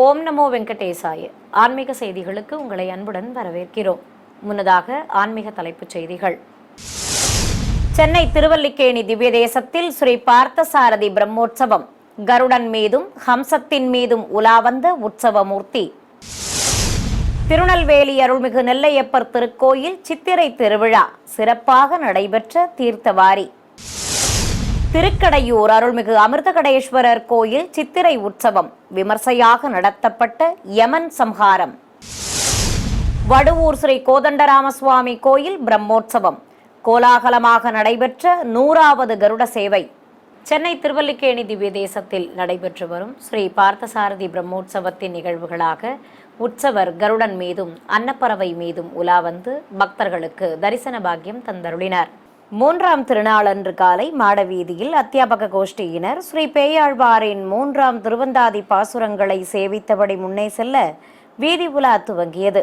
ஓம் நமோ வெங்கடேசாய. ஆன்மீக செய்திகளுக்கு உங்களை அன்புடன் வரவேற்கிறோம். முன்னதாக ஆன்மீக தலைப்புச் செய்திகள். சென்னை திருவல்லிக்கேணி திவ்ய தேசத்தில் ஸ்ரீ பார்த்தசாரதி பிரம்மோற்சவம். கருடன் மீதும் ஹம்சத்தின் மீதும் உலா வந்த உற்சவமூர்த்தி. திருநெல்வேலி அருள்மிகு நெல்லையப்பர் திருக்கோயில் சித்திரை திருவிழா சிறப்பாக நடைபெற்ற தீர்த்தவாரி. திருக்கடையூர் அருள்மிகு அமிர்தகடேஸ்வரர் கோயில் சித்திரை உற்சவம் விமர்சையாக நடத்தப்பட்ட யமன் சம்ஹாரம். வடுவூர் ஸ்ரீ கோதண்டராமசுவாமி கோயில் பிரம்மோற்சவம் கோலாகலமாக நடைபெற்ற 100வது கருட சேவை. சென்னை திருவல்லிக்கேணி திவ்ய தேசத்தில் நடைபெற்று வரும் ஸ்ரீ பார்த்தசாரதி பிரம்மோற்சவத்தின் நிகழ்வுகளாக உற்சவர் கருடன் மீதும் அன்னப்பறவை மீதும் உலா வந்து பக்தர்களுக்கு தரிசன பாக்கியம் தந்தருளினார். 3ஆம் திருநாளன்று காலை மாடவீதியில் அத்தியாபக கோஷ்டியினர் ஸ்ரீ பேயாழ்வாரின் 3ஆம் திருவந்தாதி பாசுரங்களை சேவித்தபடி முன்னே செல்ல வீதி உலா துவங்கியது.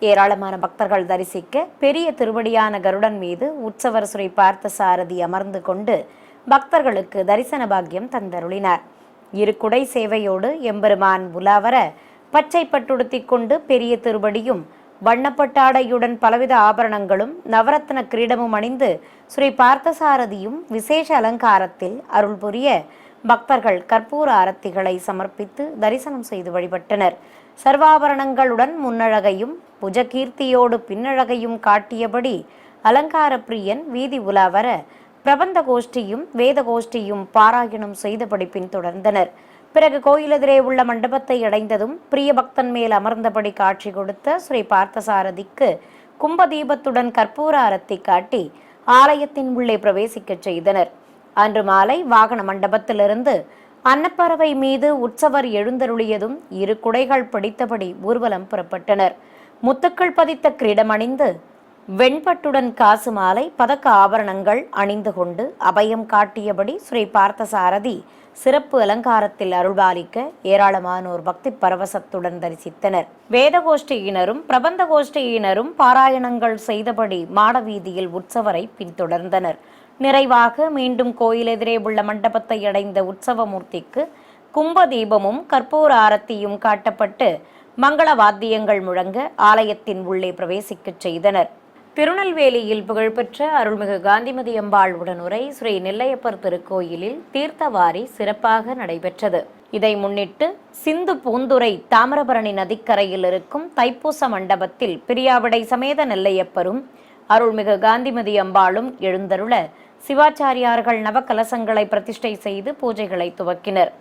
ஏராளமான பக்தர்கள் தரிசிக்க பெரிய திருவடியான கருடன் மீது உற்சவர் ஸ்ரீ பார்த்தசாரதி அமர்ந்து கொண்டு பக்தர்களுக்கு தரிசன பாக்கியம் தந்தருளினார். இரு குடை சேவையோடு எம்பெருமான் உலாவர பச்சை பட்டுடுத்திக் கொண்டு பெரிய திருவடியும் வண்ணப்பட்டாடையுடன் பலவித ஆபரணங்களும் நவரத்ன கிரீடமும் அணிந்து ஸ்ரீ பார்த்தசாரதியும் விசேஷ அலங்காரத்தில் அருள் புரிய பக்தர்கள் கற்பூர ஆரத்திகளை சமர்ப்பித்து தரிசனம் செய்து வழிபட்டனர். சர்வாபரணங்களுடன் முன்னழகையும் புஜகீர்த்தியோடு பின்னழகையும் காட்டியபடி அலங்கார பிரியன் வீதி உலாவர பிரபந்த கோஷ்டியும் வேத கோஷ்டியும் பாராயணம் செய்தபடி பின்தொடர்ந்தனர். பிறகு கோயிலெதிரே உள்ள மண்டபத்தை அடைந்ததும் பிரிய பக்தன் மேல் அமர்ந்தபடி காட்சி கொடுத்த ஸ்ரீ பார்த்தசாரதிக்கு கும்பதீபத்துடன் கற்பூர அரத்தி காட்டி ஆலயத்தின் உள்ளே பிரவேசிக்கச் செய்தனர். அன்று மாலை வாகன மண்டபத்திலிருந்து அன்னப்பறவை மீது உற்சவர் எழுந்தருளியதும் இரு குடைகள் பிடித்தபடி ஊர்வலம் புறப்பட்டனர். முத்துக்கள் பதித்த கிரீடம் அணிந்து வெண்பட்டுடன் காசு மாலை பதக்க ஆபரணங்கள் அணிந்து கொண்டு அபயம் காட்டியபடி ஸ்ரீ பார்த்தசாரதி சிறப்பு அலங்காரத்தில் அருள்பாலிக்க ஏராளமானோர் பக்தி பரவசத்துடன் தரிசித்தனர். வேதகோஷ்டியினரும் பிரபந்த கோஷ்டியினரும் பாராயணங்கள் செய்தபடி மாடவீதியில் உற்சவரை பின்தொடர்ந்தனர். நிறைவாக மீண்டும் கோயில் எதிரே உள்ள மண்டபத்தை அடைந்த உற்சவமூர்த்திக்கு கும்பதீபமும் கற்பூர ஆரத்தியும் காட்டப்பட்டு மங்கள வாத்தியங்கள் முழங்க ஆலயத்தின் உள்ளே பிரவேசிக்கச் செய்தனர். திருநெல்வேலியில் புகழ்பெற்ற அருள்மிகு காந்திமதி அம்பாள் உடனுரை ஸ்ரீ நெல்லையப்பர் திருக்கோயிலில் தீர்த்தவாரி சிறப்பாக நடைபெற்றது. இதை முன்னிட்டு சிந்து பூந்துரை தாமிரபரணி நதிக்கரையில் இருக்கும் தைப்பூச மண்டபத்தில் பிரியாவிடை சமேத நெல்லையப்பரும் அருள்மிகு காந்திமதி அம்பாளும் எழுந்தருள சிவாச்சாரியார்கள் நவகலசங்களை பிரதிஷ்டை செய்து பூஜைகளை துவக்கினர்.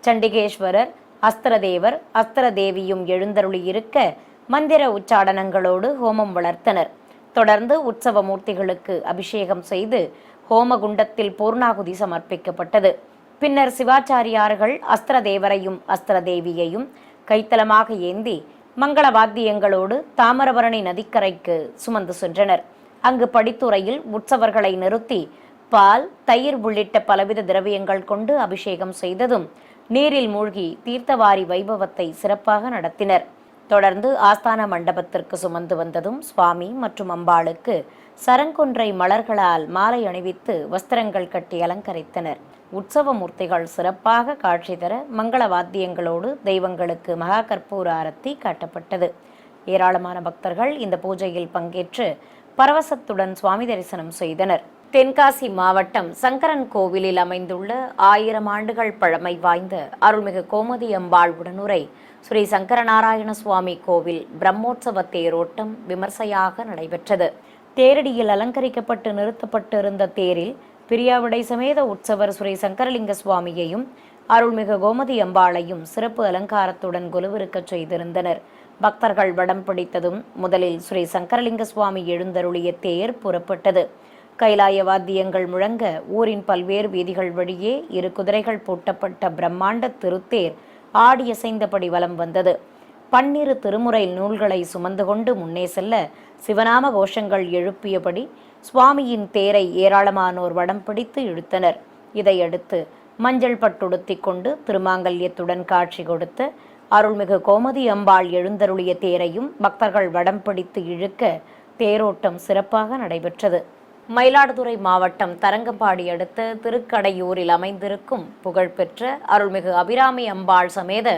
சண்டிகேஸ்வரர், அஸ்திரதேவர், அஸ்திரதேவியும் எழுந்தருளியிருக்க மந்திர உச்சாடனங்களோடு ஹோமம் வளர்த்தனர். தொடர்ந்து உற்சவ மூர்த்திகளுக்கு அபிஷேகம் செய்து ஹோமகுண்டத்தில் பூர்ணாகுதி சமர்ப்பிக்கப்பட்டது. பின்னர் சிவாச்சாரியார்கள் அஸ்திரதேவரையும் அஸ்திரதேவியையும் கைத்தலமாக ஏந்தி மங்கள வாத்தியங்களோடு தாமிரபரணி நதிக்கரைக்கு சுமந்து சென்றனர். அங்கு படித்துறையில் உற்சவர்களை நிறுத்தி பால், தயிர் உள்ளிட்ட பலவித திரவியங்கள் கொண்டு அபிஷேகம் செய்ததும் நீரில் மூழ்கி தீர்த்தவாரி வைபவத்தை சிறப்பாக நடத்தினர். தொடர்ந்து ஆஸ்தான மண்டபத்திற்கு சுமந்து வந்ததும் சுவாமி மற்றும் அம்பாளுக்கு சரங்கொன்றை மலர்களால் மாலை அணிவித்து வஸ்திரங்கள் கட்டி அலங்கரித்தனர். உற்சவ மூர்த்திகள் சிறப்பாக காட்சி தர மங்கள வாத்தியங்களோடு தெய்வங்களுக்கு மகா கற்பூர ஆரத்தி காட்டப்பட்டது. ஏராளமான பக்தர்கள் இந்த பூஜையில் பங்கேற்று பரவசத்துடன் சுவாமி தரிசனம் செய்தனர். தென்காசி மாவட்டம் சங்கரன் கோவிலில் அமைந்துள்ள 1000 ஆண்டுகள் பழமை வாய்ந்த அருள்மிகு கோமதி அம்பாள் உடனுரை ஸ்ரீ சங்கரநாராயண சுவாமி கோவில் பிரம்மோற்சவ தேரோட்டம் விமர்சையாக நடைபெற்றது. தேரடியில் அலங்கரிக்கப்பட்டு நிறுத்தப்பட்டிருந்த தேரில் பிரியாவிடை சமேத உற்சவர் ஸ்ரீ சங்கரலிங்க சுவாமியையும் அருள்மிகு கோமதி அம்பாளையும் சிறப்பு அலங்காரத்துடன் கொலுவிருக்கச் செய்திருந்தனர். பக்தர்கள் வடம் பிடித்ததும் முதலில் ஸ்ரீ சங்கரலிங்க சுவாமி எழுந்தருளிய தேர் புறப்பட்டது. கைலாய வாத்தியங்கள் முழங்க ஊரின் பல்வேறு வீதிகள் வழியே 2 குதிரைகள் பூட்டப்பட்ட பிரம்மாண்ட திருத்தேர் ஆடியசைந்தபடி வலம் வந்தது. 12 திருமுறை நூல்களை சுமந்து கொண்டு முன்னே செல்ல சிவநாம கோஷங்கள் எழுப்பியபடி சுவாமியின் தேரை ஏராளமானோர் வடம் பிடித்து இழுத்தனர். இதையடுத்து மஞ்சள் பட்டுடுத்திக் கொண்டு திருமாங்கல்யத்துடன் காட்சி கொடுத்த அருள்மிகு கோமதி அம்பாள் எழுந்தருளிய தேரையும் பக்தர்கள் வடம் பிடித்து இழுக்க தேரோட்டம் சிறப்பாக நடைபெற்றது. மயிலாடுதுறை மாவட்டம் தரங்கம்பாடி அடுத்த திருக்கடையூரில் அமைந்திருக்கும் புகழ்பெற்ற அருள்மிகு அபிராமி அம்பாள் சமேத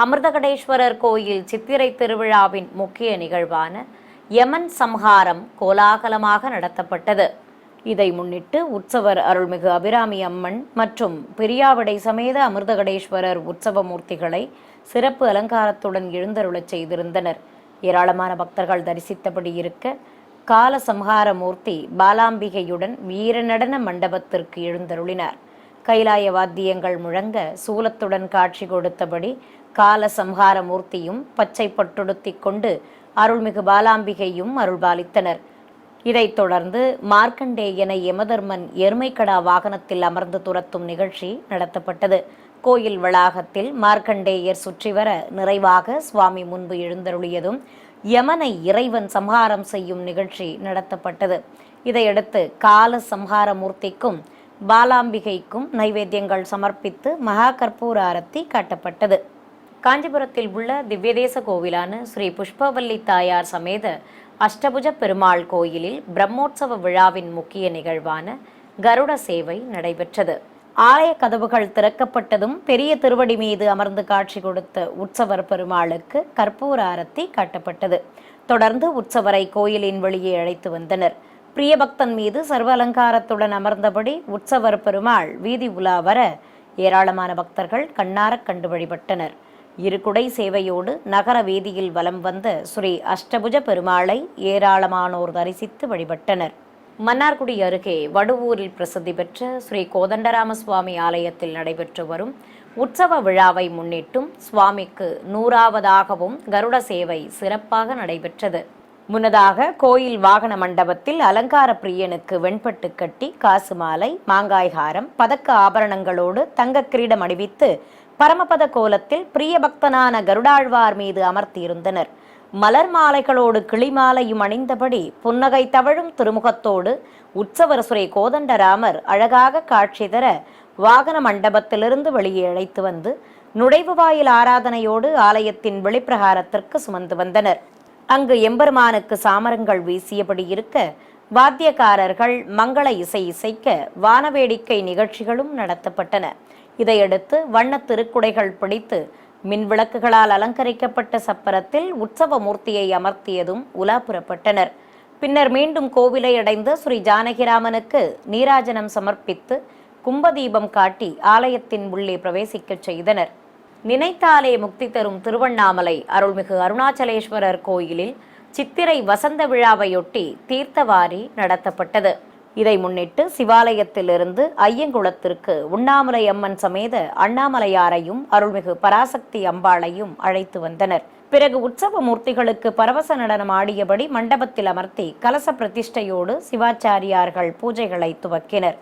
அமிர்தகடேஸ்வரர் கோயில் சித்திரை திருவிழாவின் முக்கிய நிகழ்வான யமன் சம்ஹாரம் கோலாகலமாக நடத்தப்பட்டது. இதை முன்னிட்டு உற்சவர் அருள்மிகு அபிராமி அம்மன் மற்றும் பிரியாவிடை சமேத அமிர்தகடேஸ்வரர் உற்சவ மூர்த்திகளை சிறப்பு அலங்காரத்துடன் எழுந்தருளச் செய்திருந்தனர். ஏராளமான பக்தர்கள் தரிசித்தபடி இருக்க கால சம்ஹார மூர்த்தி பாலாம்பிகையுடன் வீரநடன மண்டபத்திற்கு எழுந்தருளினார். கைலாய வாத்தியங்கள் முழங்க சூலத்துடன் காட்சி கொடுத்தபடி கால சம்ஹார மூர்த்தியும் பச்சை பட்டுடுத்தி கொண்டு அருள்மிகு பாலாம்பிகையும் அருள்பாலித்தனர். இதைத் தொடர்ந்து மார்க்கண்டேயனை யமதர்மன் எருமைக்கடா வாகனத்தில் அமர்ந்து துரத்தும் நிகழ்ச்சி நடத்தப்பட்டது. கோயில் வளாகத்தில் மார்க்கண்டேயர் சுற்றி வர நிறைவாக சுவாமி முன்பு எழுந்தருளியதும் யமனை இறைவன் சம்ஹாரம் செய்யும் நிகழ்ச்சி நடத்தப்பட்டது. இதையடுத்து கால சம்ஹார மூர்த்திக்கும் பாலாம்பிகைக்கும் நைவேத்தியங்கள் சமர்ப்பித்து மகா கற்பூர ஆரத்தி காட்டப்பட்டது. காஞ்சிபுரத்தில் உள்ள திவ்யதேச கோவிலான ஸ்ரீ புஷ்பவல்லி தாயார் சமேத அஷ்டபுஜ பெருமாள் கோயிலில் பிரம்மோற்சவ விழாவின் முக்கிய நிகழ்வான கருட சேவை நடைபெற்றது. ஆலய கதவுகள் திறக்கப்பட்டதும் பெரிய திருவடி மீது அமர்ந்து காட்சி கொடுத்த உற்சவர் பெருமாளுக்கு கற்பூர ஆரத்தி காட்டப்பட்டது. தொடர்ந்து உற்சவரை கோயிலின் வெளியே அழைத்து வந்தனர். பிரியபக்தன் மீது சர்வ அலங்காரத்துடன் அமர்ந்தபடி உற்சவர் பெருமாள் வீதி உலா வர ஏராளமான பக்தர்கள் கண்ணார கண்டு வழிபட்டனர். இருகுடை சேவையோடு நகர வீதியில் வலம் வந்த ஸ்ரீ அஷ்டபுஜ பெருமாளை ஏராளமானோர் தரிசித்து வழிபட்டனர். மன்னார்குடி அருகே வடுவூரில் பிரசித்தி பெற்ற ஸ்ரீ கோதண்டராம சுவாமி ஆலயத்தில் நடைபெற்று வரும் உற்சவ விழாவை முன்னிட்டும் சுவாமிக்கு 100வதாகவும் கருட சேவை சிறப்பாக நடைபெற்றது. முன்னதாக கோயில் வாகன மண்டபத்தில் அலங்கார பிரியனுக்கு வெண்பட்டு கட்டி காசு மாலை, மாங்காய் ஹாரம், பதக்க ஆபரணங்களோடு தங்க கிரீடம் அணிவித்து பரமபத கோலத்தில் பிரிய பக்தனான கருடாழ்வார் மீது அமர்த்தியிருந்தனர். மலர் மாலைகளோடு கிளிமாலையும் அணிந்தபடி புன்னகை தவழும் திருமுகத்தோடு உற்சவர் ஸ்ரீ கோதண்டராமர் அழகாக காட்சி தர வாகன மண்டபத்திலிருந்து வெளியே அழைத்து வந்து நுழைவு வாயில் ஆராதனையோடு ஆலயத்தின் வெளிப்பிரகாரத்திற்கு சுமந்து வந்தனர். அங்கு எம்பெருமானுக்கு சாமரங்கள் வீசியபடி இருக்க வாத்தியக்காரர்கள் மங்கள இசை இசைக்க வானவேடிக்கை நிகழ்ச்சிகளும் நடத்தப்பட்டன. இதையடுத்து வண்ண திருக்குடைகள் பிடித்து மின் விளக்குகளால் அலங்கரிக்கப்பட்ட சப்பரத்தில் உற்சவ மூர்த்தியை அமர்த்தியதும் உலா புறப்பட்டனர். பின்னர் மீண்டும் கோவிலை அடைந்த ஸ்ரீ ஜானகிராமனுக்கு நீராஜனம் சமர்ப்பித்து கும்பதீபம் காட்டி ஆலயத்தின் உள்ளே பிரவேசிக்கச் செய்தனர். நினைத்தாலே முக்தி தரும் திருவண்ணாமலை அருள்மிகு அருணாச்சலேஸ்வரர் கோயிலில் சித்திரை வசந்த விழாவையொட்டி தீர்த்தவாரி நடத்தப்பட்டது. இதை முன்னிட்டு சிவாலயத்திலிருந்து ஐயங்குளத்திற்கு உண்ணாமலை அம்மன் சமேத அண்ணாமலையாரையும் அருள்மிகு பராசக்தி அம்பாளையும் அழைத்து வந்தனர். பிறகு உற்சவ மூர்த்திகளுக்கு பரவச நடனம் ஆடியபடி மண்டபத்தில் அமர்த்தி கலச பிரதிஷ்டையோடு சிவாச்சாரியார்கள் பூஜைகளை துவக்கினர்.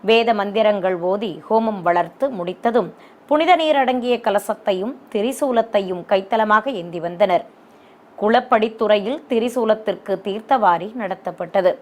வேத மந்திரங்கள் ஓதி ஹோமம் வளர்த்து முடித்ததும் புனித நீர் அடங்கிய கலசத்தையும் திரிசூலத்தையும் கைத்தலமாக ஏந்தி வந்தனர். குளப்படித்துறையில் திரிசூலத்திற்கு தீர்த்தவாரி நடத்தப்பட்டது.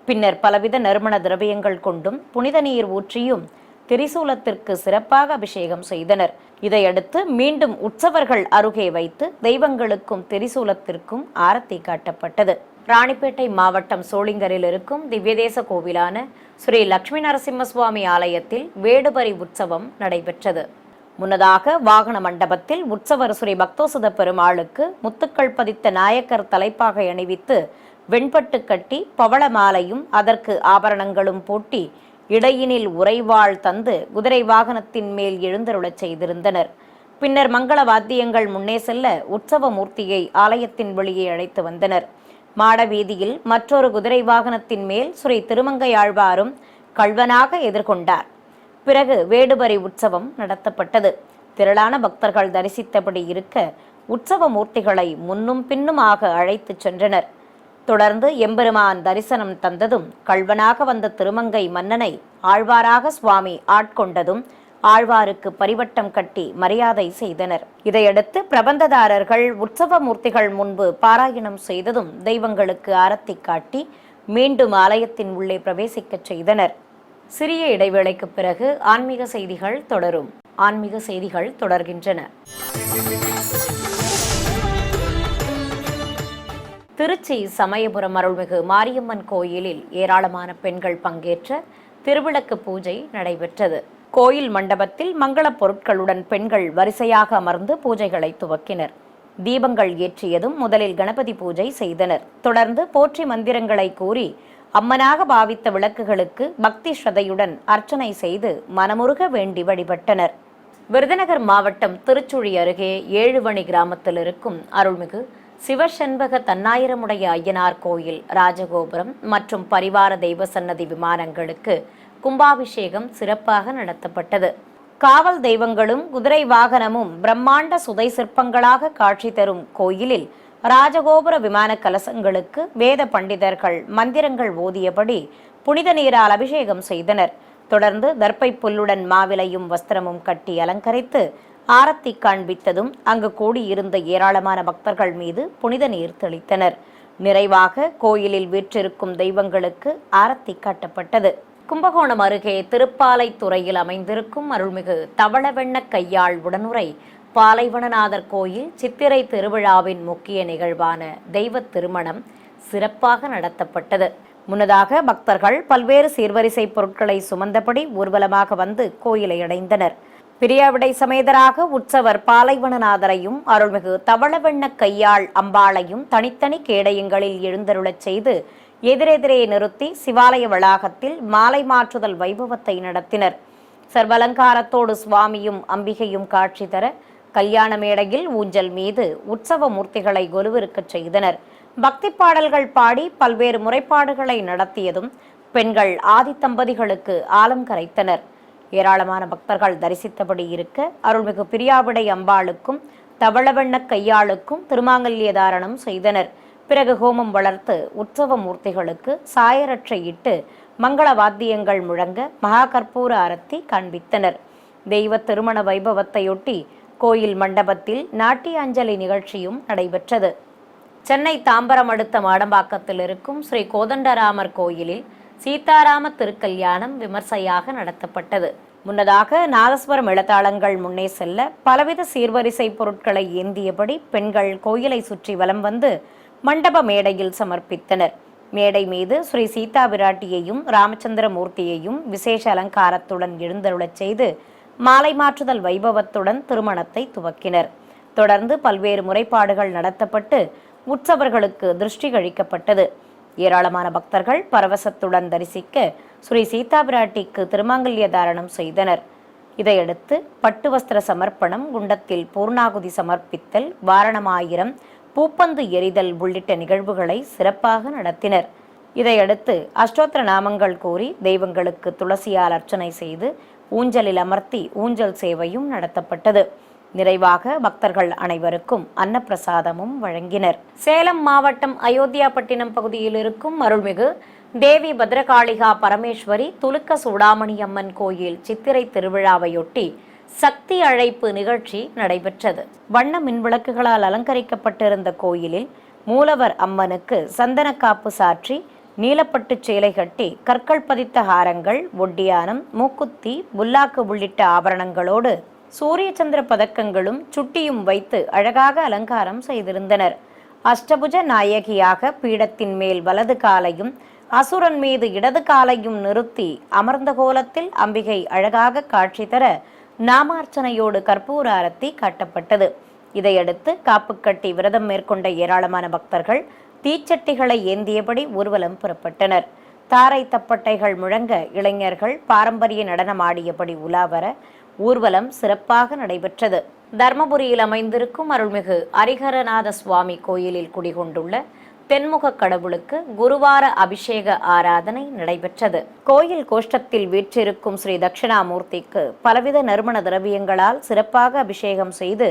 பின்னர் பலவித நறுமண திரவியங்கள் கொண்டும் புனித நீர் ஊற்றியும் திரிசூலத்திற்கு சிறப்பாக அபிஷேகம் செய்தனர். இதையடுத்து மீண்டும் உற்சவர்கள் அருகே வைத்து தெய்வங்களுக்கும் திரிசூலத்திற்கும் ஆரத்தி காட்டப்பட்டது. ராணிப்பேட்டை மாவட்டம் சோளிங்கரில் இருக்கும் திவ்யதேச கோவிலான ஸ்ரீ லட்சுமி நரசிம்ம சுவாமி ஆலயத்தில் வேடுபரி உற்சவம் நடைபெற்றது. முன்னதாக வாகன மண்டபத்தில் உற்சவர் ஸ்ரீ பக்தோசத பெருமாளுக்கு முத்துக்கள் பதித்த நாயக்கர் தலைப்பாகை அணிவித்து வெண்பட்டு கட்டி பவள மாலையும் அதற்கு ஆபரணங்களும் போட்டி இடையினில் உறைவாள் தந்து குதிரை வாகனத்தின் மேல் எழுந்தருளச் செய்திருந்தனர். பின்னர் மங்கள வாத்தியங்கள் முன்னே செல்ல உற்சவ மூர்த்தியை ஆலயத்தின் வெளியே அழைத்து வந்தனர். மாட வீதியில் மற்றொரு குதிரை வாகனத்தின் மேல் ஸ்ரீ திருமங்கையாழ்வாரும் கள்வனாக எதிர்கொண்டார். பிறகு வேடுபரி உற்சவம் நடத்தப்பட்டது. திரளான பக்தர்கள் தரிசித்தபடி இருக்க உற்சவ மூர்த்திகளை முன்னும் பின்னுமாக அழைத்துச் சென்றனர். தொடர்ந்து எம்பெருமான் தரிசனம் தந்ததும் கள்வனாக வந்த திருமங்கை மன்னனை ஆழ்வாராக சுவாமி ஆட்கொண்டதும் ஆழ்வாருக்கு பரிவட்டம் கட்டி மரியாதை செய்தனர். இதையடுத்து பிரபந்ததாரர்கள் உற்சவ மூர்த்திகள் முன்பு பாராயணம் செய்ததும் தெய்வங்களுக்கு ஆரத்தி காட்டி மீண்டும் ஆலயத்தின் உள்ளே பிரவேசிக்கச் செய்தனர். சிறிய இடைவேளைக்கு பிறகு ஆன்மீக செய்திகள் தொடரும். ஆன்மீக செய்திகள் தொடர்கின்றன. திருச்சி சமயபுரம் அருள்மிகு மாரியம்மன் கோயிலில் ஏராளமான பெண்கள் பங்கேற்ற திருவிளக்கு பூஜை நடைபெற்றது. கோயில் மண்டபத்தில் மங்களப் பொருட்களுடன் பெண்கள் வரிசையாக அமர்ந்து பூஜைகளை துவக்கினர். தீபங்கள் ஏற்றியதும் முதலில் கணபதி பூஜை செய்தனர். தொடர்ந்து போற்றி மந்திரங்களை கூறி அம்மனாக பாவித்த விளக்குகளுக்கு பக்தி ஸ்ரத்தையுடன் அர்ச்சனை செய்து மனமுருக வேண்டி வழிபட்டனர். விருதுநகர் மாவட்டம் திருச்சுழி அருகே ஏழுவணி கிராமத்தில் இருக்கும் அருள்மிகு சிவசெண்பக தன்னாயிரமுடைய ஐயனார் கோயில் ராஜகோபுரம் மற்றும் பரிவார தெய்வ சன்னதி விமானங்களுக்கு கும்பாபிஷேகம் சிறப்பாக நடத்தப்பட்டது. காவல் தெய்வங்களும் குதிரை வாகனமும் பிரம்மாண்ட சுதை சிற்பங்களாக காட்சி தரும் கோயிலில் ராஜகோபுர விமான கலசங்களுக்கு வேத பண்டிதர்கள் மந்திரங்கள் ஓதியபடி புனித நீரால் அபிஷேகம் செய்தனர். தொடர்ந்து தர்ப்பை புல்லுடன் மாவிலையும் வஸ்திரமும் கட்டி அலங்கரித்து ஆரத்தி காண்பித்ததும் அங்கு கூடியிருந்த ஏராளமான பக்தர்கள் மீது புனித நீர் தெளித்தனர். நிறைவாக கோயிலில் வீற்றிருக்கும் தெய்வங்களுக்கு ஆரத்தி காட்டப்பட்டது. கும்பகோணம் அருகே திருப்பாலைத்துறையில் அமைந்திருக்கும் அருள்மிகு தவளவெண்ண கையாள் உடனுரை பாலைவனநாதர் கோயில் சித்திரை திருவிழாவின் முக்கிய நிகழ்வான தெய்வ திருமணம் சிறப்பாக நடத்தப்பட்டது. முன்னதாக பக்தர்கள் பல்வேறு சீர்வரிசை பொருட்களை சுமந்தபடி ஊர்வலமாக வந்து கோயிலை அடைந்தனர். பிரியாவிடை சமேதராக உற்சவர் பாலைவனநாதரையும் அருள்மிகு தவளவெண்ண கையாள் அம்பாளையும் தனித்தனி கேடயங்களில் எழுந்தருளச் செய்து எதிரெதிரே நிறுத்தி சிவாலய வளாகத்தில் மாலை மாற்றுதல் வைபவத்தை நடத்தினர். சர்வலங்காரத்தோடு சுவாமியும் அம்பிகையும் காட்சி தர கல்யாண மேடையில் ஊஞ்சல் மீது உற்சவ மூர்த்திகளை கொலுவிருக்கச் செய்தனர். பக்தி பாடல்கள் பாடி பல்வேறு முறைப்பாடுகளை நடத்தியதும் பெண்கள் ஆதி தம்பதிகளுக்கு ஆலம் கரைத்தனர். ஏராளமான பக்தர்கள் தரிசித்தபடி இருக்க அருள்மிகு பிரியாவிடை அம்பாளுக்கும் தவளவெண்ண கையாளுக்கும் திருமாங்கல்ய தாரணம் செய்தனர். பிறகு ஹோமம் வளர்த்து உற்சவ மூர்த்திகளுக்கு சாயரட்சை இட்டு மங்கள வாத்தியங்கள் முழங்க மகா கற்பூர அரத்தி காண்பித்தனர். தெய்வ திருமண வைபவத்தையொட்டி கோயில் மண்டபத்தில் நாட்டிய அஞ்சலி நிகழ்ச்சியும் நடைபெற்றது. சென்னை தாம்பரம் அடுத்த மாடம்பாக்கத்தில் இருக்கும் ஸ்ரீ கோதண்டராமர் கோயிலில் சீதாராம திருக்கல்யாணம் விமர்சையாக நடத்தப்பட்டது. முன்னதாக நாதஸ்வரம் இளத்தாளங்கள் முன்னே செல்ல பலவித சீர்வரிசை பொருட்களை ஏந்தியபடி பெண்கள் கோயிலை சுற்றி வலம் வந்து மண்டப மேடையில் சமர்ப்பித்தனர். மேடை மீது ஸ்ரீ சீதா பிராட்டியையும் ராமச்சந்திர மூர்த்தியையும் விசேஷ அலங்காரத்துடன் எழுந்தருளச் செய்து மாலை மாற்றுதல் வைபவத்துடன் திருமணத்தை துவக்கினர். தொடர்ந்து பல்வேறு முறைப்பாடுகள் நடத்தப்பட்டு உற்சவர்களுக்கு திருஷ்டி கழிக்கப்பட்டது. ஏராளமான பக்தர்கள் பரவசத்துடன் தரிசிக்க ஸ்ரீ சீதா பிராட்டிக்கு திருமாங்கல்ய தாரணம் செய்தனர். இதையடுத்து பட்டு வஸ்திர சமர்ப்பணம், குண்டத்தில் பூர்ணாகுதி சமர்ப்பித்தல், வாரணமாயிரம், பூப்பந்து எறிதல் உள்ளிட்ட நிகழ்வுகளை சிறப்பாக நடத்தினர். இதையடுத்து அஷ்டோத்திர நாமங்கள் கூறி தெய்வங்களுக்கு துளசியால் அர்ச்சனை செய்து ஊஞ்சலில் அமர்த்தி ஊஞ்சல் சேவையும் நடத்தப்பட்டது. நிறைவாக பக்தர்கள் அனைவருக்கும் அன்னப்பிரசாதமும் வழங்கினர். சேலம் மாவட்டம் அயோத்தியாபட்டினம் பகுதியில் இருக்கும் அருள்மிகு தேவி பத்ரகாளிகா பரமேஸ்வரி துலுக்க சூடாமணி அம்மன் கோயில் சித்திரை திருவிழாவையொட்டி சக்தி அழைப்பு நிகழ்ச்சி நடைபெற்றது. வண்ண மின்விளக்குகளால் அலங்கரிக்கப்பட்டிருந்த கோயிலில் மூலவர் அம்மனுக்கு சந்தன காப்பு சாற்றி நீலப்பட்டு சேலை கட்டி கற்கள் பதித்த ஹாரங்கள், ஒட்டியானம், மூக்குத்தி, புல்லாக்கு உள்ளிட்ட ஆபரணங்களோடு சூரிய சந்திர பதக்கங்களும் சுட்டியும் வைத்து அழகாக அலங்காரம் செய்திருந்தனர். அஷ்டபுஜ நாயகியாக பீடத்தின் மேல் வலது காலையும் அசுரன் மீது இடது காலையும் நிறுத்தி அமர்ந்த கோலத்தில் அம்பிகை அழகாக காட்சி தர நாமார்ச்சனையோடு கற்பூர அரத்தி காட்டப்பட்டது. இதையடுத்து காப்பு கட்டி விரதம் மேற்கொண்ட ஏராளமான பக்தர்கள் தீச்சட்டிகளை ஏந்தியபடி ஊர்வலம் புறப்பட்டனர். தாரை தப்பட்டைகள் முழங்க இளைஞர்கள் பாரம்பரிய நடனம் ஆடியபடி உலாவர ஊர்வலம் சிறப்பாக நடைபெற்றது. தர்மபுரியில் அமைந்திருக்கும் அருள்மிகு ஹரிஹரநாத சுவாமி கோயிலில் குடிகொண்டுள்ள தென்முக கடவுளுக்கு குருவார அபிஷேக ஆராதனை நடைபெற்றது. கோயில் கோஷ்டத்தில் வீற்றிருக்கும் ஸ்ரீ தட்சிணாமூர்த்திக்கு பலவித நறுமண திரவியங்களால் சிறப்பாக அபிஷேகம் செய்து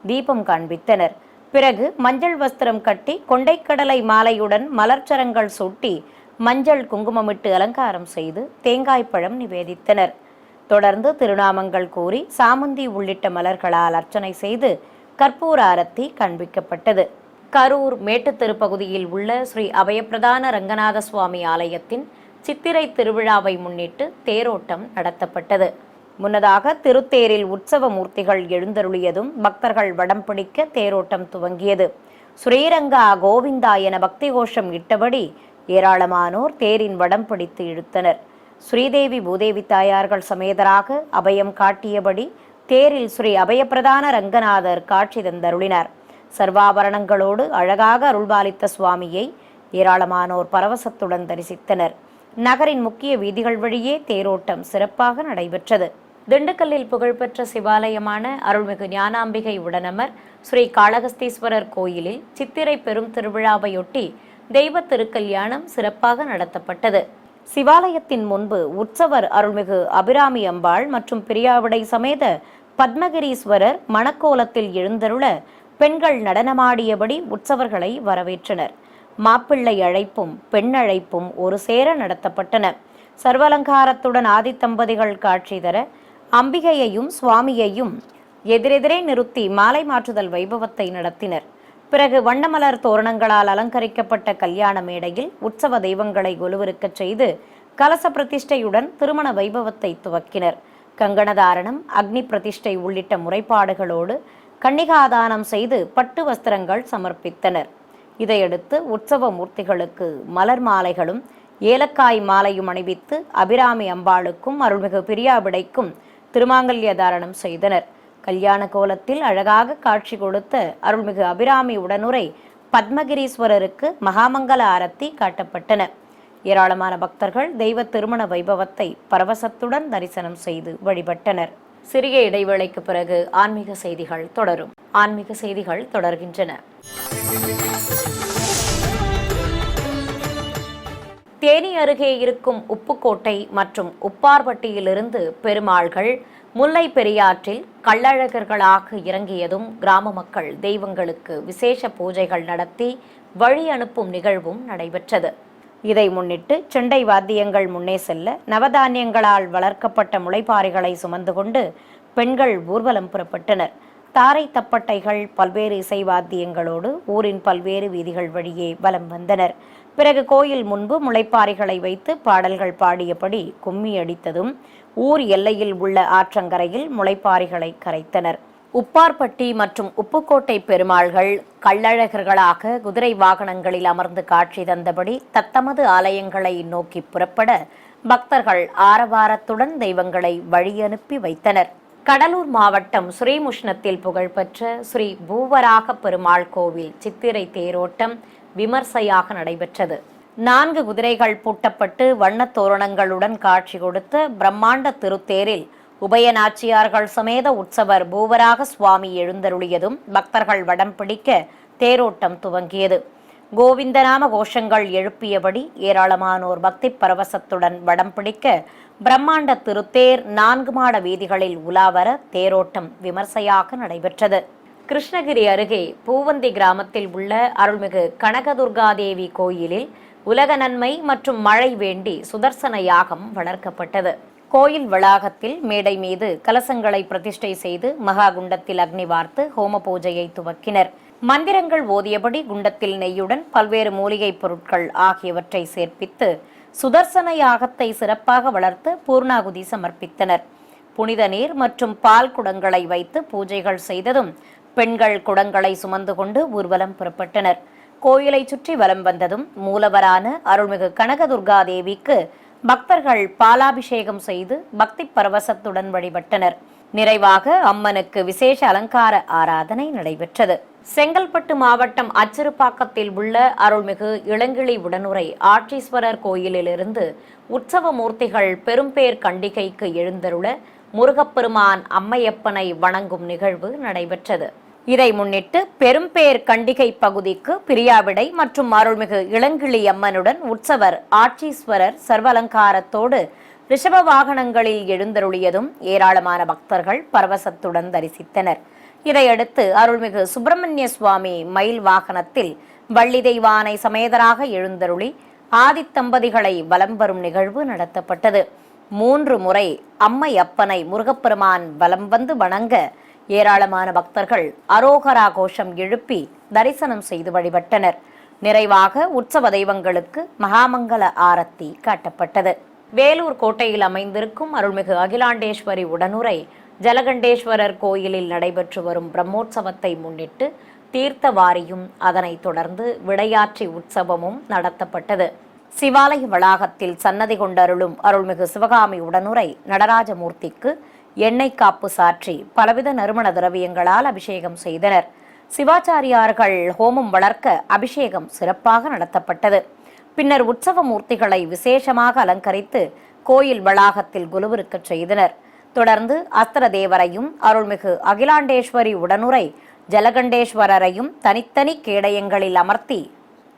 தீபம் காண்பித்தனர். பிறகு மஞ்சள் வஸ்திரம் கட்டி கொண்டைக்கடலை மாலையுடன் மலர்ச்சரங்கள் சூட்டி மஞ்சள் குங்குமமிட்டு அலங்காரம் செய்து தேங்காய் பழம் நிவேதித்தனர். தொடர்ந்து திருநாமங்கள் கூறி சாமந்தி உள்ளிட்ட மலர்களால் அர்ச்சனை செய்து கற்பூர ஆரத்தி காண்பிக்கப்பட்டது. கரூர் மேட்டுத்தெரு பகுதியில் உள்ள ஸ்ரீ அபயப்பிரதான ரங்கநாத சுவாமி ஆலயத்தின் சித்திரை திருவிழாவை முன்னிட்டு தேரோட்டம் நடத்தப்பட்டது. முன்னதாக திருத்தேரில் உற்சவ மூர்த்திகள் எழுந்தருளியதும் பக்தர்கள் வடம் பிடிக்க தேரோட்டம் துவங்கியது. ஸ்ரீரங்கா கோவிந்தா என பக்தி கோஷம் இட்டபடி ஏராளமானோர் தேரின் வடம் பிடித்து இழுத்தனர். ஸ்ரீதேவி பூதேவி தாயார்கள் சமேதராக அபயம் காட்டியபடி தேரில் ஸ்ரீ அபயப்பிரதான ரங்கநாதர் காட்சி தந்தருளினார். சர்வாபரணங்களோடு அழகாக அருள்பாலித்த சுவாமியை ஏராளமானோர் பரவசத்துடன் தரிசித்தனர். நகரின் முக்கிய வீதிகள் வழியே தேரோட்டம் சிறப்பாக நடைபெற்றது. திண்டுக்கல்லில் புகழ்பெற்ற சிவாலயமான அருள்மிகு ஞானாம்பிகை உடனமர் ஸ்ரீ காளகஸ்தீஸ்வரர் கோயிலில் சித்திரை பெரும் திருவிழாவையொட்டி தெய்வ திருக்கல்யாணம் சிறப்பாக நடத்தப்பட்டது. சிவாலயத்தின் முன்பு உற்சவர் அருள்மிகு அபிராமி அம்பாள் மற்றும் பிரியாவிடை சமேத பத்மகிரீஸ்வரர் மணக்கோலத்தில் எழுந்தருள பெண்கள் நடனமாடியபடி உற்சவர்களை வரவேற்றனர். மாப்பிள்ளை அழைப்பும் பெண் அழைப்பும் ஒரு சேர நடத்தப்பட்டன. சர்வலங்காரத்துடன் ஆதித்தம்பதிகள் காட்சி தர அம்பிகையையும் சுவாமியையும் எதிரெதிரே நிறுத்தி மாலை மாற்றுதல் வைபவத்தை நடத்தினர். பிறகு வண்ணமலர் தோரணங்களால் அலங்கரிக்கப்பட்ட கல்யாண மேடையில் உற்சவ தெய்வங்களை கொலுவிருக்கச் செய்து கலச பிரதிஷ்டையுடன் திருமண வைபவத்தை துவக்கினர். கங்கணதாரணம், அக்னி பிரதிஷ்டை உள்ளிட்ட முறைப்பாடுகளோடு கன்னிகாதானம் செய்து பட்டு வஸ்திரங்கள் சமர்ப்பித்தனர். இதையடுத்து உற்சவ மூர்த்திகளுக்கு மலர் மாலைகளும் ஏலக்காய் மாலையும் அணிவித்து அபிராமி அம்பாளுக்கும் அருள்மிகு பிரியாவிடைக்கும் திருமாங்கல்ய தாரணம் செய்தனர். கல்யாண கோலத்தில் அழகாக காட்சி கொடுத்த அருள்மிகு அபிராமி உடனுரை பத்மகிரீஸ்வரருக்கு மகாமங்கல ஆரத்தி காட்டப்பட்டன. ஏராளமான பக்தர்கள் தெய்வ திருமண வைபவத்தை பரவசத்துடன் தரிசனம் செய்து வழிபட்டனர். சிறிய இடைவேளைக்கு பிறகு ஆன்மீக செய்திகள் தொடரும். ஆன்மீக செய்திகள் தொடர்கின்றன. தேனி அருகே இருக்கும் உப்புக்கோட்டை மற்றும் உப்பார்பட்டியிலிருந்து பெருமாள்கள் முல்லை பெரியாற்றில் கள்ளழகர்களாக இறங்கியதும் கிராம மக்கள் தெய்வங்களுக்கு விசேஷ பூஜைகள் நடத்தி வழி அனுப்பும் நிகழ்வும் நடைபெற்றது. இதை முன்னிட்டு செண்டை வாத்தியங்கள் முன்னே செல்ல நவதானியங்களால் வளர்க்கப்பட்ட முளைப்பாரிகளை சுமந்து கொண்டு பெண்கள் ஊர்வலம் புறப்பட்டனர். தாரை தப்பட்டைகள், பல்வேறு இசை வாத்தியங்களோடு ஊரின் பல்வேறு வீதிகள் வழியே வலம் வந்தனர். பிறகு கோயில் முன்பு முளைப்பாரிகளை வைத்து பாடல்கள் பாடியபடி கும்மி அடித்ததும் ஊர் எல்லையில் உள்ள ஆற்றங்கரையில் முளைப்பாரிகளை கரைத்தனர். உப்பார்பட்டி மற்றும் உப்புக்கோட்டை பெருமாள்கள் கள்ளழகர்களாக குதிரை வாகனங்களில் அமர்ந்து காட்சி தந்தபடி தத்தமது ஆலயங்களை நோக்கி புறப்பட பக்தர்கள் ஆரவாரத்துடன் தெய்வங்களை வழியனுப்பி வைத்தனர். கடலூர் மாவட்டம் ஸ்ரீமுஷ்ணத்தில் புகழ்பெற்ற ஸ்ரீ பூவராக பெருமாள் கோவில் சித்திரை தேரோட்டம் விமர்சையாக நடைபெற்றது. 4 குதிரைகள் பூட்டப்பட்டு வண்ணத் தோரணங்களுடன் காட்சி கொடுத்த பிரம்மாண்ட திருத்தேரில் உபயநாச்சியார்கள் சமேத உற்சவர் பூவராக சுவாமி எழுந்தருளியதும் பக்தர்கள் வடம் பிடிக்க தேரோட்டம் துவங்கியது. கோவிந்தநாம கோஷங்கள் எழுப்பியபடி ஏராளமானோர் பக்தி பரவசத்துடன் வடம் பிடிக்க பிரம்மாண்ட திருத்தேர் 4 மாட வீதிகளில் உலாவர தேரோட்டம் விமர்சையாக நடைபெற்றது. கிருஷ்ணகிரி அருகே பூவந்தி கிராமத்தில் உள்ள அருள்மிகு கனகதுர்காதேவி கோயிலில் உலக நன்மை மற்றும் மழை வேண்டி சுதர்சன யாகம் வளர்க்கப்பட்டது. கோயில் வளாகத்தில் மேடை மீது கலசங்களை பிரதிஷ்டை செய்து மகா குண்டத்தில் அக்னி வார்த்து ஹோம பூஜையை துவக்கினர். மந்திரங்கள் ஓதியபடி குண்டத்தில் நெய்யுடன் பல்வேறு மூலிகைப் பொருட்கள் ஆகியவற்றை சேர்ப்பித்து சுதர்சன யாகத்தை சிறப்பாக வளர்த்து பூர்ணாகுதி சமர்ப்பித்தனர். புனித நீர் மற்றும் பால் குடங்களை வைத்து பூஜைகள் செய்ததும் பெண்கள் குடங்களை சுமந்து கொண்டு ஊர்வலம் புறப்பட்டனர். கோயிலை சுற்றி வலம் வந்ததும் மூலவரான அருள்மிகு கனகதுர்கா தேவிக்கு பக்தர்கள் பாலாபிஷேகம் செய்து பக்தி பரவசத்துடன் வழிபட்டனர். நிறைவாக அம்மனுக்கு விசேஷ அலங்கார ஆராதனை நடைபெற்றது. செங்கல்பட்டு மாவட்டம் அச்சிறுபாக்கத்தில் உள்ள அருள்மிகு இளங்கிளி உடனுரை ஆட்சீஸ்வரர் கோயிலிலிருந்து உற்சவ மூர்த்திகள் பெரும்பேர் கண்டிகைக்கு எழுந்தருள முருகப்பெருமான் அம்மையப்பனை வணங்கும் நிகழ்வு நடைபெற்றது. இதை முன்னிட்டு பெரும்பேர் கண்டிகை பகுதிக்கு பிரியாவிடை மற்றும் அருள்மிகு இளங்கிளி அம்மனுடன் உற்சவர் ஆட்சீஸ்வரர் சர்வலங்காரத்தோடு ரிஷப வாகனங்களில் எழுந்தருளியதும் ஏராளமான பக்தர்கள் பரவசத்துடன் தரிசித்தனர். இதையடுத்து அருள்மிகு சுப்பிரமணிய சுவாமி மயில் வாகனத்தில் வள்ளி தெய்வானை சமேதராக எழுந்தருளி ஆதித்தம்பதிகளை வலம் வரும் நிகழ்வு நடத்தப்பட்டது. 3 முறை அம்மையப்பனை முருகப்பெருமான் வலம் வந்து வணங்க ஏராளமான பக்தர்கள் அரோகரா கோஷம் எழுப்பி தரிசனம் செய்து வழிபட்டனர். நிறைவாக உற்சவ தெய்வங்களுக்கு மகாமங்கல ஆரத்தி காட்டப்பட்டது. வேலூர் கோட்டையில் அமைந்திருக்கும் அருள்மிகு அகிலாண்டேஸ்வரி உடனுரை ஜலகண்டேஸ்வரர் கோயிலில் நடைபெற்று வரும் பிரம்மோற்சவத்தை முன்னிட்டு தீர்த்தவாரியும் அதனைத் தொடர்ந்து விடையாற்றி உற்சவமும் நடத்தப்பட்டது. சிவாலய வளாகத்தில் சன்னதி கொண்டருளும் அருள்மிகு சிவகாமி உடனுரை நடராஜமூர்த்திக்கு எண்ணெய் காப்பு சாற்றி பலவித நறுமண திரவியங்களால் அபிஷேகம் செய்தனர். சிவாச்சாரியார்கள் ஹோமம் வளர்க்க அபிஷேகம் சிறப்பாக நடத்தப்பட்டது. பின்னர் உற்சவ மூர்த்திகளை விசேஷமாக அலங்கரித்து கோயில் வளாகத்தில் குலுவிருக்கச் செய்தனர். தொடர்ந்து அஸ்திர தேவரையும் அருள்மிகு அகிலாண்டேஸ்வரி உடனுரை ஜலகண்டேஸ்வரரையும் தனித்தனி கேடயங்களில் அமர்த்தி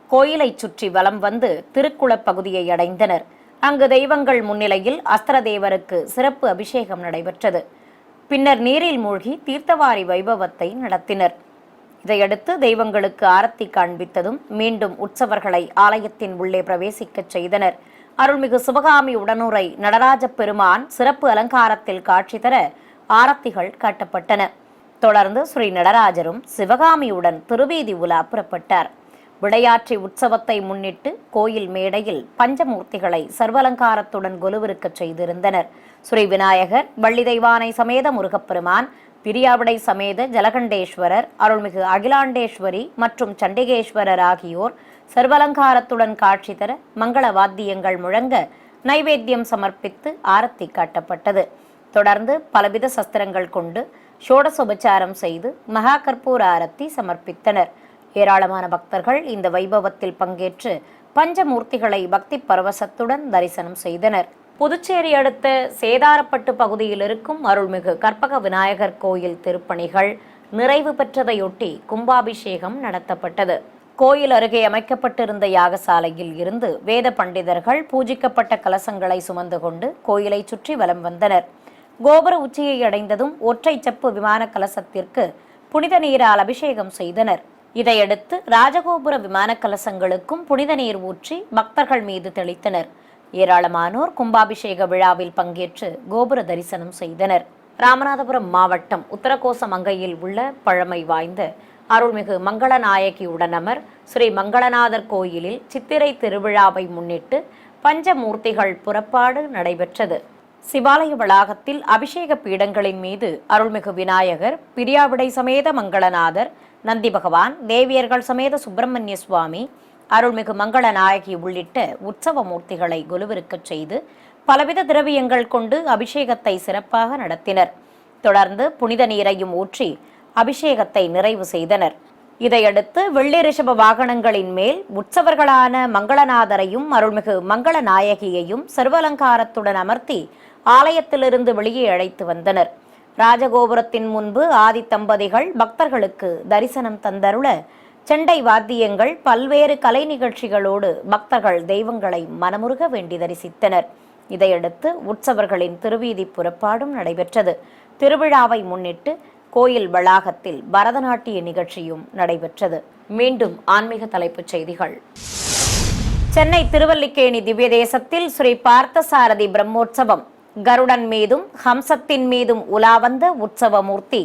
கோயிலை சுற்றி வலம் வந்து திருக்குளப் பகுதியை அடைந்தனர். அங்கு தெய்வங்கள் முன்னிலையில் அஸ்திர தேவருக்கு சிறப்பு அபிஷேகம் நடைபெற்றது. பின்னர் நீரில் மூழ்கி தீர்த்தவாரி வைபவத்தை நடத்தினர். இதையடுத்து தெய்வங்களுக்கு ஆரத்தி காண்பித்ததும் மீண்டும் உற்சவர்களை ஆலயத்தின் உள்ளே பிரவேசிக்கச் செய்தனர். அருள்மிகு சிவகாமி உடனுரை நடராஜ பெருமான் சிறப்பு அலங்காரத்தில் காட்சி தர ஆரத்திகள் காட்டப்பட்டன. தொடர்ந்து ஸ்ரீ நடராஜரும் சிவகாமியுடன் திருவீதி உலா புறப்பட்டார். விடையாற்றி உற்சவத்தை முன்னிட்டு கோயில் மேடையில் பஞ்சமூர்த்திகளை சர்வலங்காரத்துடன் கொலுவிருக்கச் செய்திருந்தனர். ஸ்ரீ விநாயகர், வள்ளி தெய்வானை சமேத முருகப்பெருமான், பிரியாவிடை சமேத ஜலகண்டேஸ்வரர், அருள்மிகு அகிலாண்டேஸ்வரி மற்றும் சண்டிகேஸ்வரர் ஆகியோர் சர்வலங்காரத்துடன் காட்சி தர மங்கள வாத்தியங்கள் முழங்க நைவேத்தியம் சமர்ப்பித்து ஆரத்தி காட்டப்பட்டது. தொடர்ந்து பலவித சஸ்திரங்கள் கொண்டு ஷோடசோபச்சாரம் செய்து மகா கற்பூர ஆரத்தி சமர்ப்பித்தனர். ஏராளமான பக்தர்கள் இந்த வைபவத்தில் பங்கேற்று பஞ்சமூர்த்திகளை பக்தி பரவசத்துடன் தரிசனம் செய்தனர். புதுச்சேரி அடுத்த சேதாரப்பட்டு பகுதியில் இருக்கும் அருள்மிகு கற்பக விநாயகர் கோயில் திருப்பணிகள் நிறைவு பெற்றதையொட்டி கும்பாபிஷேகம் நடத்தப்பட்டது. கோயில் அருகே அமைக்கப்பட்டிருந்த யாகசாலையில் இருந்து வேத பண்டிதர்கள் பூஜிக்கப்பட்ட கலசங்களை சுமந்து கொண்டு கோயிலை சுற்றி வலம் வந்தனர். கோபுர உச்சியை அடைந்ததும் ஒற்றை செப்பு விமான கலசத்திற்கு புனித நீரால் அபிஷேகம் செய்தனர். இதையடுத்து ராஜகோபுர விமான கலசங்களுக்கும் புனித நீர் ஊற்றி பக்தர்கள் மீது தெளித்தனர். ஏராளமானோர் கும்பாபிஷேக விழாவில் பங்கேற்று கோபுர தரிசனம் செய்தனர். ராமநாதபுரம் மாவட்டம் உத்தரகோசமங்கையில் உள்ள பழமை வாய்ந்த அருள்மிகு மங்களநாயகி உடனமர் ஸ்ரீ மங்களநாதர் கோயிலில் சித்திரை திருவிழாவை முன்னிட்டு பஞ்சமூர்த்திகள் புறப்பாடு நடைபெற்றது. சிவாலய வளாகத்தில் அபிஷேக பீடங்களின் மீது அருள்மிகு விநாயகர், பிரியாவிடை சமேத மங்களநாதர், நந்தி பகவான், தேவியர்கள் சமேத சுப்பிரமணிய சுவாமி, அருள்மிகு மங்களநாயகி உள்ளிட்ட உற்சவ மூர்த்திகளை கொலுவிருக்கச் செய்து பலவித திரவியங்கள் கொண்டு அபிஷேகத்தை சிறப்பாக நடத்தினர். தொடர்ந்து புனித நீரையும் ஊற்றி அபிஷேகத்தை நிறைவு செய்தனர். இதையடுத்து வெள்ளி ரிஷப வாகனங்களின் மேல் உற்சவர்களான மங்களநாதரையும் அருள்மிகு மங்களநாயகியையும் சர்வலங்காரத்துடன் அமர்த்தி ஆலயத்திலிருந்து வெளியே அழைத்து வந்தனர். ராஜகோபுரத்தின் முன்பு ஆதி தம்பதிகள் பக்தர்களுக்கு தரிசனம் தந்தருள செண்டை வாத்தியங்கள், பல்வேறு கலை நிகழ்ச்சிகளோடு பக்தர்கள் தெய்வங்களை மனமுருக வேண்டி தரிசித்தனர். இதையடுத்து உற்சவர்களின் திருவீதி புறப்பாடும் நடைபெற்றது. திருவிழாவை முன்னிட்டு கோயில் வளாகத்தில் பரதநாட்டிய நிகழ்ச்சியும் நடைபெற்றது. மீண்டும் ஆன்மீக தலைப்புச் செய்திகள். சென்னை திருவல்லிக்கேணி திவ்ய தேசத்தில் ஸ்ரீ பார்த்தசாரதி பிரம்மோற்சவம். கருடன் மீதும் ஹம்சத்தின் மீதும் உலா வந்த உற்சவமூர்த்தி.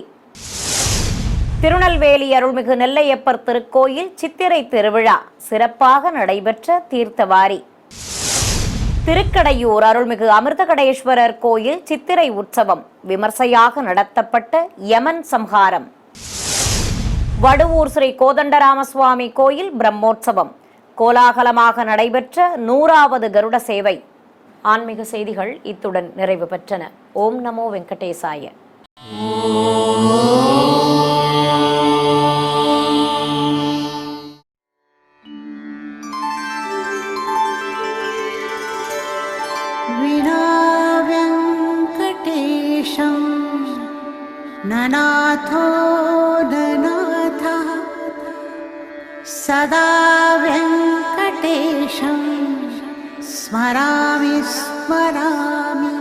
திருநெல்வேலி அருள்மிகு நெல்லையப்பர் திருக்கோயில் சித்திரை திருவிழா சிறப்பாக நடைபெற்ற தீர்த்தவாரி. திருக்கடையூர் அருள்மிகு அமிர்தகடேஸ்வரர் கோயில் சித்திரை உற்சவம் விமர்சையாக நடத்தப்பட்ட யமன் சம்ஹாரம். வடுவூர் ஸ்ரீ கோதண்டராமசுவாமி கோயில் பிரம்மோற்சவம் கோலாகலமாக நடைபெற்ற 100வது கருட சேவை. ஆன்மீக செய்திகள் இத்துடன் நிறைவு பெற்றன. ஓம் நமோ வெங்கடேசாய. ननाथो ननाथः सदा वेङ्कटेशं स्मरामि स्मरामि.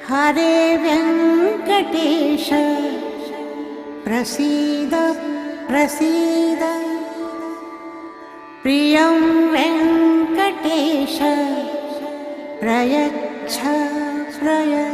हरे वेङ्कटेश प्रसीद प्रसीद. प्रियं वेङ्कटेश प्रयच्छ प्रयच्छ.